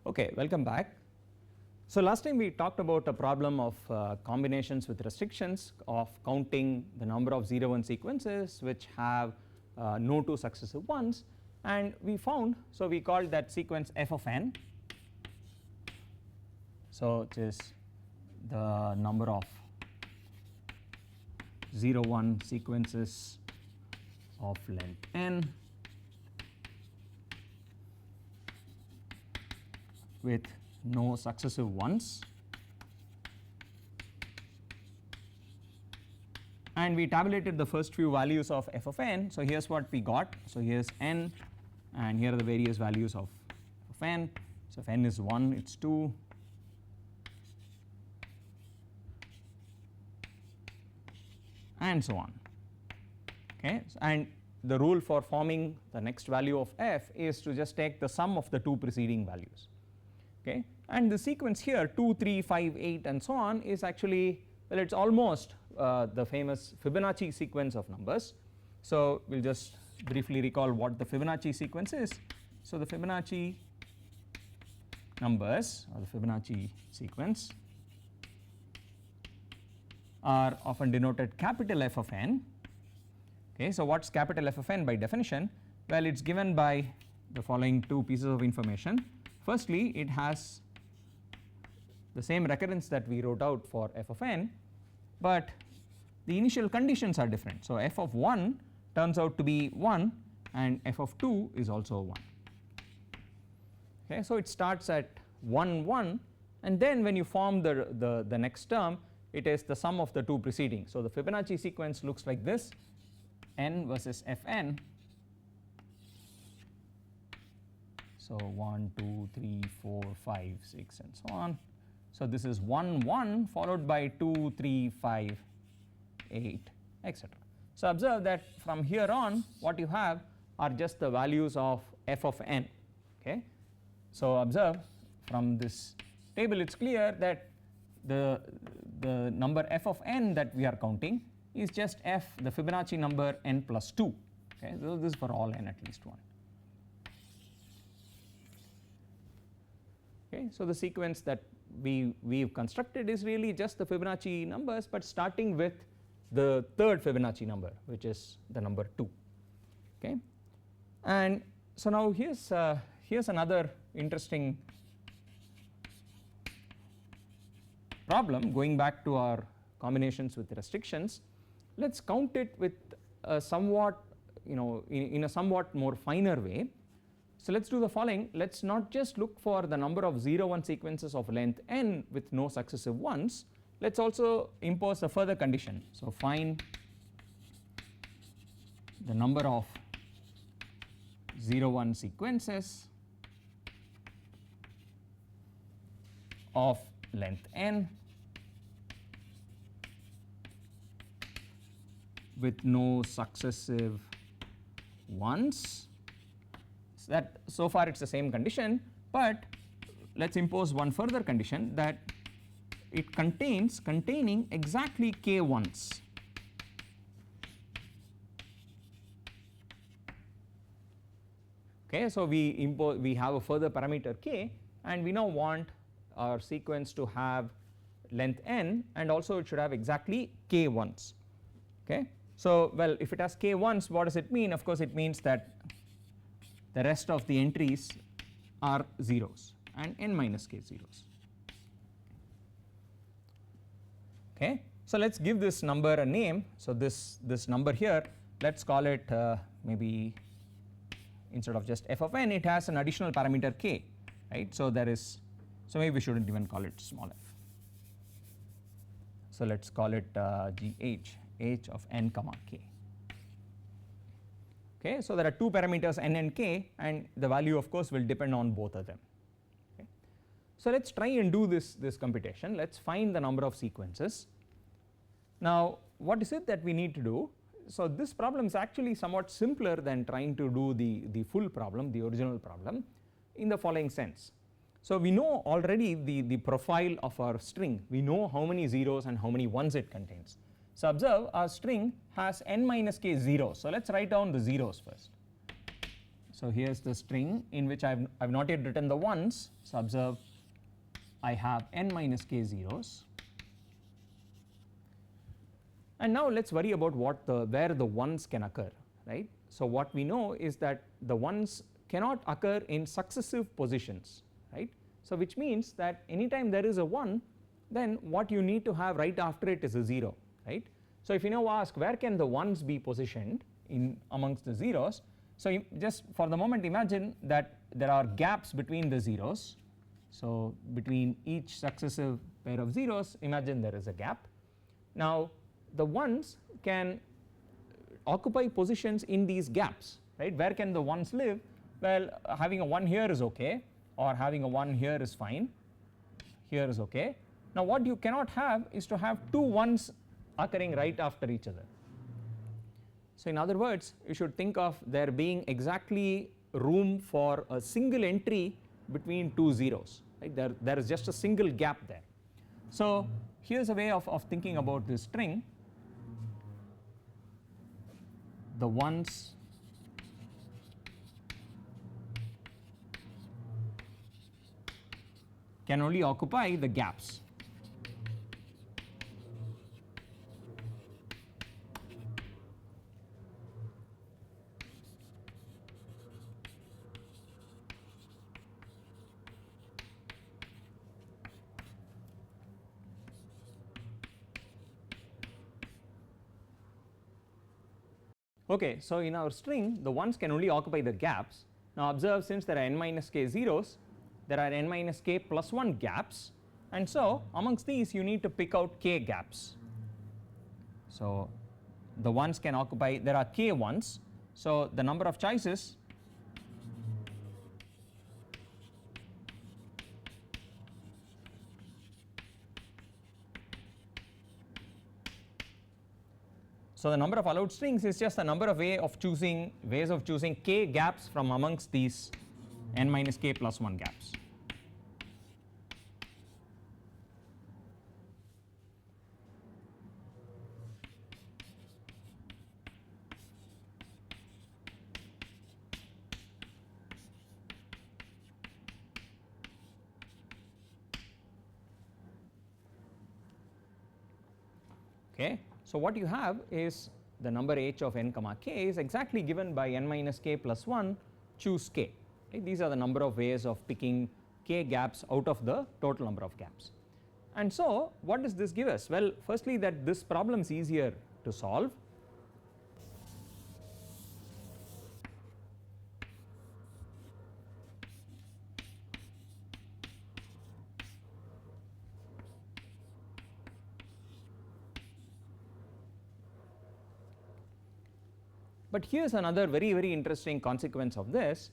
Okay, welcome back. So last time we talked about a problem of combinations with restrictions of counting the number of 0 1 sequences which have no two successive ones, and we found, so we called that sequence f of n, so it is the number of 0 1 sequences of length n with no successive ones, and we tabulated the first few values of f of n. So here's what we got. So here's n, and here are the various values of n. So if n is 1, it's 2, and so on. Okay, and the rule for forming the next value of f is to just take the sum of the two preceding values. Okay, and the sequence here 2, 3, 5, 8 and so on is actually, well, it's almost the famous Fibonacci sequence of numbers. So we'll just briefly recall what the Fibonacci sequence is. So the Fibonacci numbers or the Fibonacci sequence are often denoted capital F of n. Okay, so what's capital F of n by definition? Well, it's given by the following two pieces of information. Firstly, it has the same recurrence that we wrote out for f of n, but the initial conditions are different. So f of 1 turns out to be 1 and f of 2 is also 1. Okay, so it starts at 1 1, and then when you form the next term, it is the sum of the two preceding. So the Fibonacci sequence looks like this: n versus fn. So 1 2 3 4 5 6 and so on. So this is 1 1 followed by 2 3 5 8 etc. So observe that from here on what you have are just the values of f of n. Okay, so observe from this table it's clear that the number f of n that we are counting is just f, the Fibonacci number n plus 2. Okay, so this is for all n at least 1. Okay, so the sequence that we've constructed is really just the Fibonacci numbers, but starting with the third Fibonacci number, which is the number 2. Okay, and so now here's another interesting problem going back to our combinations with restrictions. Let's count it with a somewhat, in a somewhat more finer way. So let's do the following. Let's not just look for the number of 0 1 sequences of length n with no successive ones. Let's also impose a further condition. So find the number of 0 1 sequences of length n with no successive ones. That so far it's the same condition, but let's impose one further condition, that it containing exactly k ones. Okay, so we have a further parameter k, and we now want our sequence to have length n, and also it should have exactly k ones. Okay, so well, if it has k ones, what does it mean? Of course it means that the rest of the entries are zeros and n minus k zeros. Okay, so let's give this number a name. So this number here, let's call it maybe, instead of just f of n, it has an additional parameter k, right? So there is, so maybe we shouldn't even call it small f. So let's call it gh, h of n comma k. Okay, so there are two parameters n and k, and the value of course will depend on both of them. Okay, so let's try and do this computation. Let's find the number of sequences. Now what is it that we need to do? So this problem is actually somewhat simpler than trying to do the full problem, the original problem, in the following sense. So we know already the profile of our string. We know how many zeros and how many ones it contains. So observe, our string has n minus k zeros. So let's write down the zeros first. So here's the string in which I've not yet written the ones. So observe I have n minus k zeros. And now let's worry about where the ones can occur, right. So what we know is that the ones cannot occur in successive positions, right. So which means that anytime there is a 1, then what you need to have right after it is a 0, right. So if you now ask where can the ones be positioned in amongst the zeros, so just for the moment imagine that there are gaps between the zeros. So between each successive pair of zeros, imagine there is a gap. Now the ones can occupy positions in these gaps, right. Where can the ones live? Well, having a 1 here is okay, or having a 1 here is fine, here is okay. Now what you cannot have is to have two ones occurring right after each other. So in other words, you should think of there being exactly room for a single entry between two zeros, right. There is just a single gap there. So here's a way of thinking about this string. The ones can only occupy the gaps. Okay, so in our string the ones can only occupy the gaps. Now observe, since there are n minus k zeros, there are n minus k plus 1 gaps, and so amongst these you need to pick out k gaps. So the ones can occupy, there are k ones, so the number of choices so the number of allowed strings is just the number of ways of choosing k gaps from amongst these n minus k plus 1 gaps. Okay. So what you have is the number h of n comma k is exactly given by n minus k plus 1 choose k. Okay. These are the number of ways of picking k gaps out of the total number of gaps. And so what does this give us? Well, firstly, that this problem is easier to solve. But here's another very interesting consequence of this.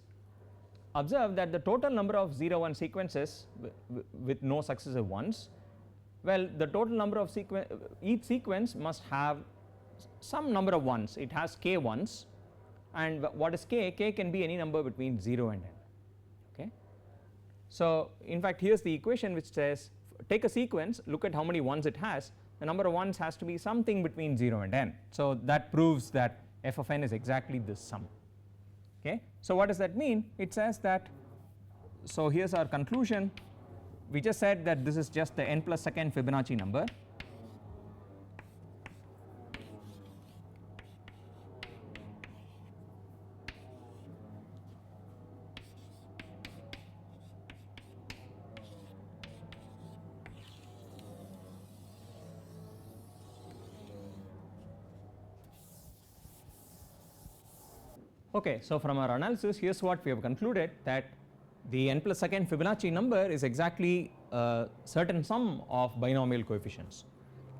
Observe that the total number of 0 1 sequences with no successive ones, well, the total number of each sequence must have some number of ones. It has k ones, and what is k? K can be any number between 0 and n. Okay. So in fact here's the equation which says take a sequence, look at how many ones it has, the number of ones has to be something between 0 and n. So that proves that f of n is exactly this sum. Okay. So what does that mean? It says that, so here's our conclusion. We just said that this is just the n plus second Fibonacci number. Okay, so from our analysis, here's what we have concluded, that the n plus second Fibonacci number is exactly a certain sum of binomial coefficients.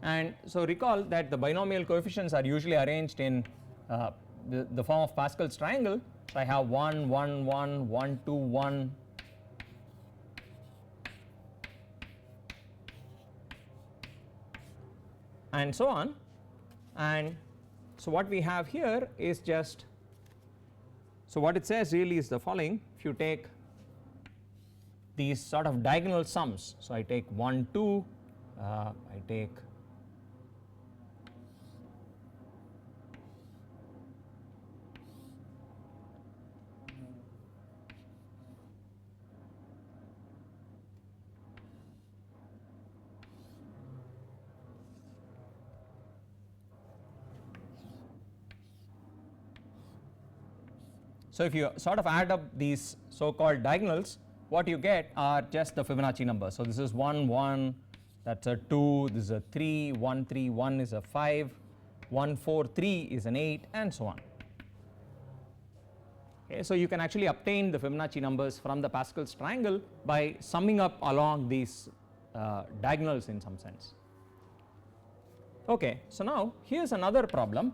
And so recall that the binomial coefficients are usually arranged in the form of Pascal's triangle. So I have 1 1 1 1 2 1 and so on. And so what we have here is just, so what it says really is the following. If you take these sort of diagonal sums, so I take 1 2, I take So if you sort of add up these so called diagonals, what you get are just the Fibonacci numbers. So this is 1 1, that's a 2, this is a 3, 1 3 1 is a 5, 1 4 3 is an 8, and so on. Okay, so you can actually obtain the Fibonacci numbers from the Pascal's triangle by summing up along these diagonals in some sense. Okay, so now here's another problem.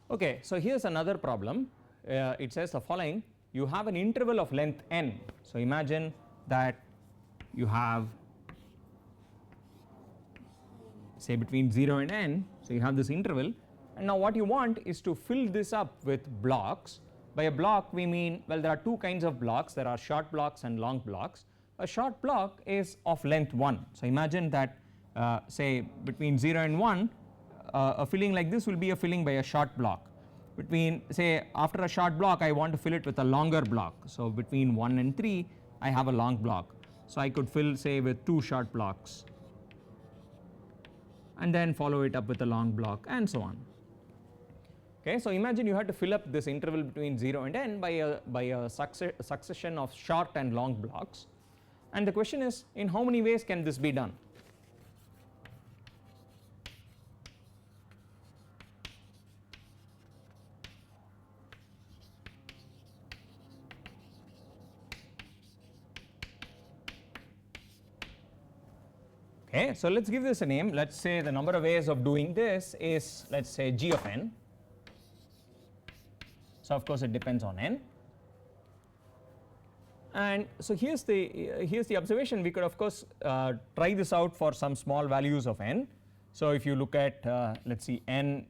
Okay, so here's another problem. It says the following: you have an interval of length n. So imagine that you have, say, between 0 and n, so you have this interval, and now what you want is to fill this up with blocks. By a block we mean, well, there are two kinds of blocks. There are short blocks and long blocks. A short block is of length 1. So imagine that say between 0 and 1, a filling like this will be a filling by a short block. Between, say, after a short block I want to fill it with a longer block. So between 1 and 3 I have a long block. So I could fill, say, with 2 short blocks and then follow it up with a long block and so on. Okay, so imagine you had to fill up this interval between 0 and n by a succession of short and long blocks, and the question is, in how many ways can this be done? Okay, so let's give this a name. Let's say the number of ways of doing this is, let's say, g of n. So of course it depends on n, and so here's the observation. We could of course try this out for some small values of n. So if you look at let's see, n,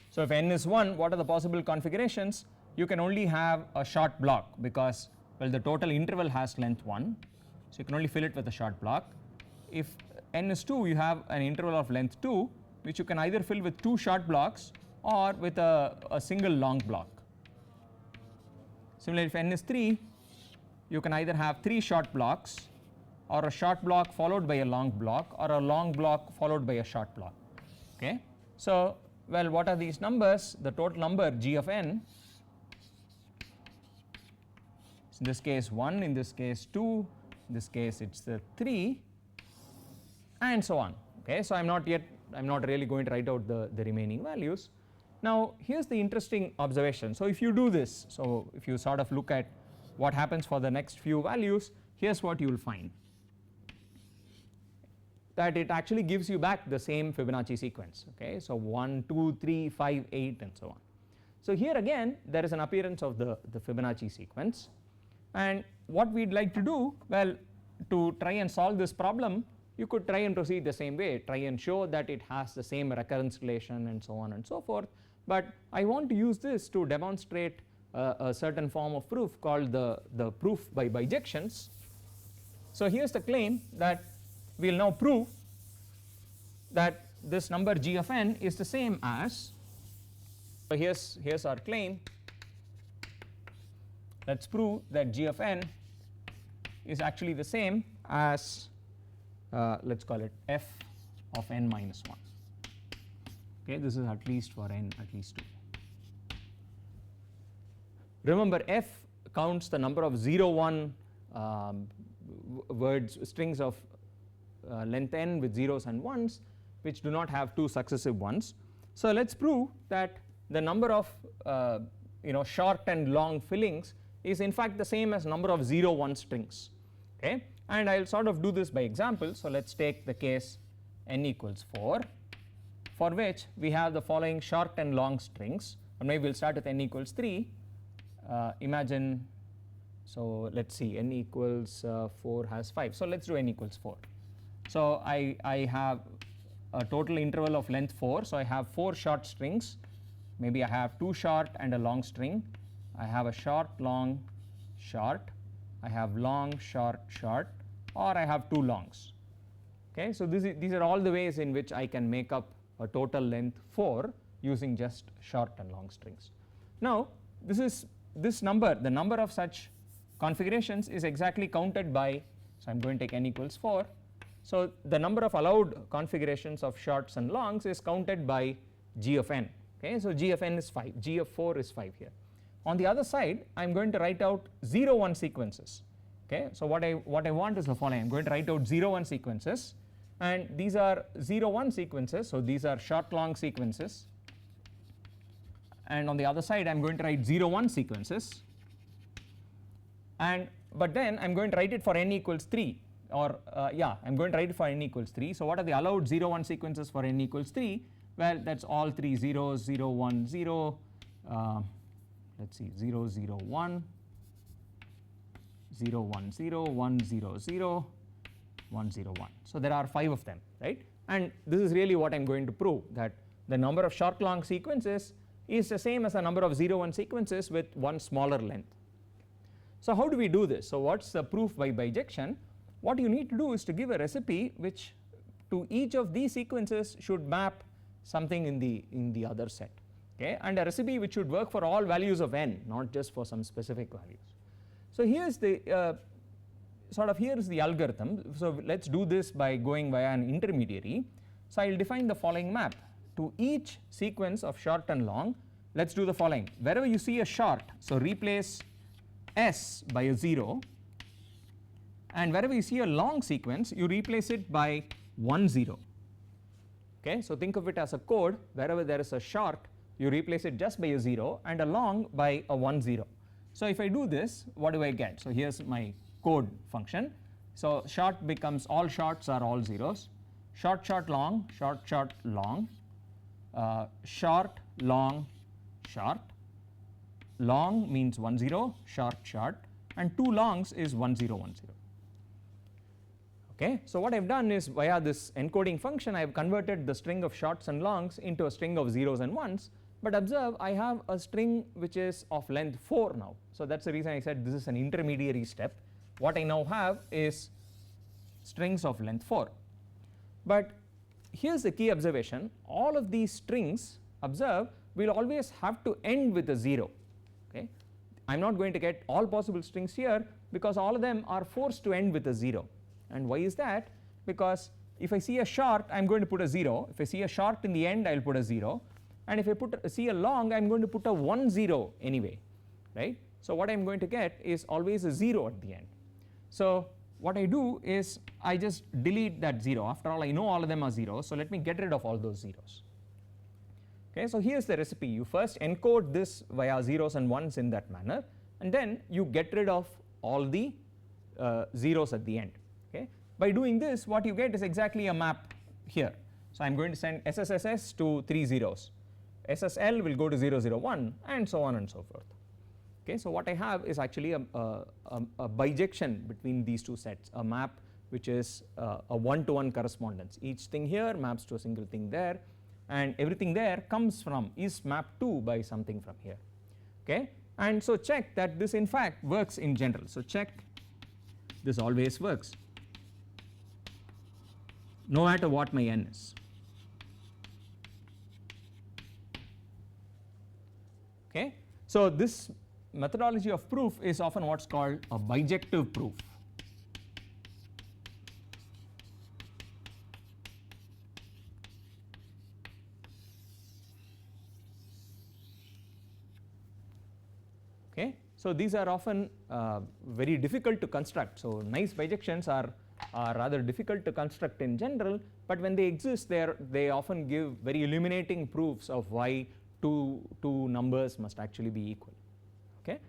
so if n is 1, what are the possible configurations? You can only have a short block because, well, the total interval has length 1, so you can only fill it with a short block. If n is 2, you have an interval of length 2, which you can either fill with 2 short blocks or with a single long block. Similarly, if n is 3, you can either have 3 short blocks or a short block followed by a long block or a long block followed by a short block. Okay, so, well, what are these numbers? The total number g of n, in this case 1, in this case 2, in this case it's the 3, and so on. Okay, so I'm not really going to write out the remaining values. Now here's the interesting observation. So if you do this, so if you sort of look at what happens for the next few values, here's what you will find, that it actually gives you back the same Fibonacci sequence. Okay, so 1 2 3 5 8 and so on. So here again there is an appearance of the Fibonacci sequence, and what we'd like to do, well, to try and solve this problem, you could try and proceed the same way, try and show that it has the same recurrence relation and so on and so forth, but I want to use this to demonstrate a certain form of proof called the proof by bijections. So here's the claim that we will now prove that this number g of n is the same as, so here's our claim. Let's prove that g of n is actually the same as let's call it f of n minus 1. Okay, this is at least for n at least 2. Remember, f counts the number of 0 1 words, strings of length n with zeros and ones which do not have 2 successive ones. So let's prove that the number of short and long fillings is in fact the same as number of 0 1 strings. Okay, and I will sort of do this by example. So let us take the case n equals 4, for which we have the following short and long strings, or maybe we will start with n equals 3. Imagine, so let us see, n equals 4 has 5, so let us do n equals 4. So I have a total interval of length 4, so I have 4 short strings, maybe I have 2 short and a long string, I have a short, long, short, I have long, short, short, or I have 2 longs. Okay, so these are all the ways in which I can make up a total length 4 using just short and long strings. Now this number, the number of such configurations is exactly counted by, so I am going to take n equals 4. So the number of allowed configurations of shorts and longs is counted by g of n. Okay, so g of n is 5, g of 4 is 5 here. On the other side, I am going to write out 0 1 sequences. Okay, so what I want is the following. I am going to write out 0 1 sequences, and these are 0 1 sequences, so these are short long sequences, and on the other side I am going to write 0 1 sequences, and but then I am going to write it for n equals 3, or yeah, I am going to write it for n equals 3. So what are the allowed 0 1 sequences for n equals 3? Well, that is all 3 zeros, 0 1 0, let us see, 0 0 1, 0 1 0, 1 0 0, 1 0 1. So there are 5 of them, right? And this is really what I am going to prove, that the number of short long sequences is the same as the number of 0 1 sequences with one smaller length. So how do we do this? So what is the proof by bijection? What you need to do is to give a recipe which to each of these sequences should map something in the other set, okay, and a recipe which should work for all values of n, not just for some specific values. So here is the here is the algorithm. So let us do this by going via an intermediary. So I will define the following map to each sequence of short and long. Let us do the following. Wherever you see a short, so replace s by a 0, and wherever you see a long sequence, you replace it by 1 0. Okay, so think of it as a code. Wherever there is a short, you replace it just by a 0, and a long by a 1 0. So if I do this, what do I get? So here's my code function. So short becomes, all shorts are all zeros, short short long, short short long, short long short, long means 1 0, short short, and 2 longs is 1 0 1 0. Okay, so what I have done is via this encoding function I have converted the string of shorts and longs into a string of zeros and ones, but observe I have a string which is of length 4 now. So that is the reason I said this is an intermediary step. What I now have is strings of length 4, but here is the key observation. All of these strings, observe, will always have to end with a 0. Okay, I am not going to get all possible strings here because all of them are forced to end with a 0. And why is that? Because if I see a short, I am going to put a 0. If I see a short in the end, I will put a 0, and if I see a long, I am going to put a 1 0 anyway, right? So what I am going to get is always a 0 at the end. So what I do is I just delete that 0. After all, I know all of them are 0, so let me get rid of all those zeros. Okay, so here's the recipe. You first encode this via zeros and ones in that manner, and then you get rid of all the zeros at the end. Okay, by doing this, what you get is exactly a map here. So I am going to send SSSS to 3 zeros, SSL will go to 0 0 1, and so on and so forth. Okay, so what I have is actually a bijection between these two sets, a map which is a one-to-one correspondence. Each thing here maps to a single thing there, and everything there comes from, is mapped to by something from here. Okay, and so check that this in fact works in general. So check this always works, no matter what my n is. Okay, so this methodology of proof is often what's called a bijective proof. Okay, so these are often very difficult to construct. So nice bijections are rather difficult to construct in general, but when they exist, they often give very illuminating proofs of why two numbers must actually be equal. Okay.